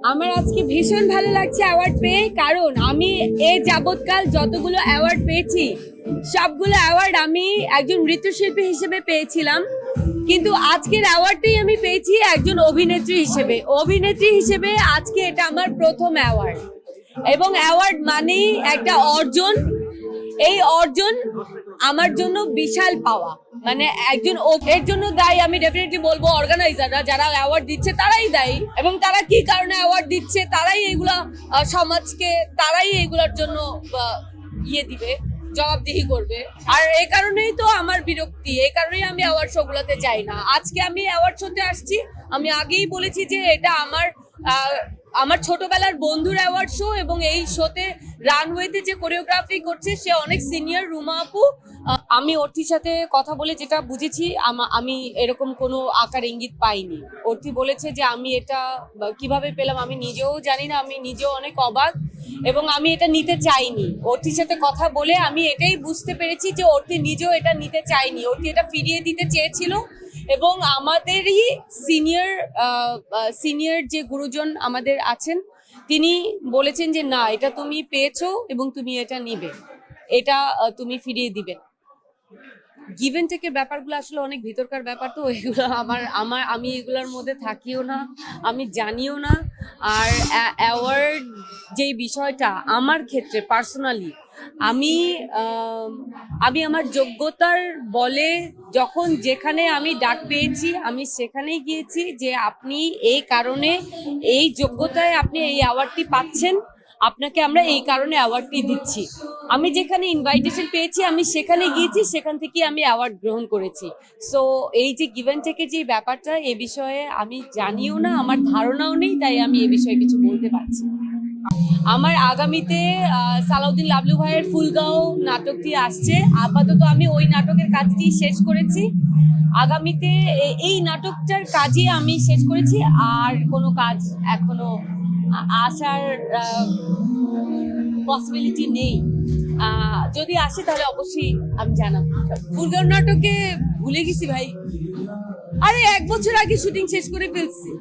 আমার আজকে ভীষণ ভালো লাগছে অ্যাওয়ার্ড পেয়ে, কারণ আমি এ যাবৎকাল যতগুলো অ্যাওয়ার্ড পেয়েছি সবগুলো অ্যাওয়ার্ড আমি একজন নৃত্যশিল্পী হিসেবে পেয়েছিলাম, কিন্তু আজকের অ্যাওয়ার্ডটাই আমি পেয়েছি একজন অভিনেত্রী হিসেবে। আজকে এটা আমার প্রথম অ্যাওয়ার্ড, এবং অ্যাওয়ার্ড মানেই একটা অর্জন। এই অর্জন আমার জন্য বিশাল পাওয়া। মানে একজন এর জন্য দায়ী আমি ডেফিনেটলি বলবো অর্গানাইজাররা, যারা অ্যাওয়ার্ড দিচ্ছে তারাই দায়ী, এবং তারা কি কারণে অ্যাওয়ার্ড দিচ্ছে তারাই এগুলা সমাজকে তারাই এগুলোর জন্য দিবে, জবাবদিহি করবে। আর এই কারণেই তো আমার বিরক্তি, এই কারণেই আমি অ্যাওয়ার্ড শো গুলোতে যাই না। আজকে আমি অ্যাওয়ার্ড শোতে আসছি, আমি আগেই বলেছি যে এটা আমার ছোটবেলার বন্ধুর অ্যাওয়ার্ড শো, এবং এই শোতে রানওয়েতে যে কোরিওগ্রাফি করছে সে অনেক সিনিয়র, রুমা আপু। আমি অর্থির সাথে কথা বলে যেটা বুঝেছি, আমি এরকম কোনো আকার ইঙ্গিত পাইনি। অর্থি বলেছে যে আমি এটা কিভাবে পেলাম আমি নিজেও জানি না, আমি নিজেও অনেক অবাক, এবং আমি এটা নিতে চাইনি। অর্থির সাথে কথা বলে আমি এটাই বুঝতে পেরেছি যে অর্থি নিজেও এটা নিতে চাইনি, অর্থি এটা ফিরিয়ে দিতে চেয়েছিল। এবং আমাদেরই সিনিয়র যে গুরুজন আমাদের আছেন, তিনি বলেছেন যে না, এটা তুমি পেয়েছো এবং তুমি এটা নিবে, এটা তুমি ফিরিয়ে দিবে। গিভ এন্ড টেকের ব্যাপারগুলো আসলে অনেক ভিতরকার ব্যাপার, তো এগুলো আমি এগুলোর মধ্যে থাকিও না, আমি জানিও না। আর অ্যাওয়ার্ড যেই বিষয়টা আমার ক্ষেত্রে পার্সোনালি, আমি আমি আমার যোগ্যতার বলে যখন যেখানে আমি ডাক পেয়েছি আমি সেখানেই গিয়েছি, যে আপনি এই কারণে এই যোগ্যতায় আপনি এই অ্যাওয়ার্ডটি পাচ্ছেন, আপনাকে আমরা এই কারণে অ্যাওয়ার্ডটি দিচ্ছি। আমি যেখানে ইনভাইটেশন পেয়েছি আমি সেখানে গিয়েছি, সেখান থেকে আমি অ্যাওয়ার্ড গ্রহণ করেছি। সো এই যে গিভ অ্যান্ড টেকের যে ব্যাপারটা, এ বিষয়ে আমি জানিও না, আমার ধারণাও নেই, তাই আমি এ বিষয়ে কিছু বলতে পারছি না। আমার আগামীতে সালাউদ্দিন লাবলু ভাইয়ের ফুলগাঁও নাটকটি আসছে। আপাতত আমি ওই নাটকের কাজটি শেষ করেছি। আগামীতে এই নাটকটার কাজই আমি শেষ করেছি, আর কোনো কাজ এখনো আসার পসিবিলিটি নেই। যদি আসে তাহলে অবশ্যই আমি জানাবো। ফুলগাঁও নাটকে ভুলে গেছি ভাই, আরে 1 বছর আগে শুটিং শেষ করে ফেলছি।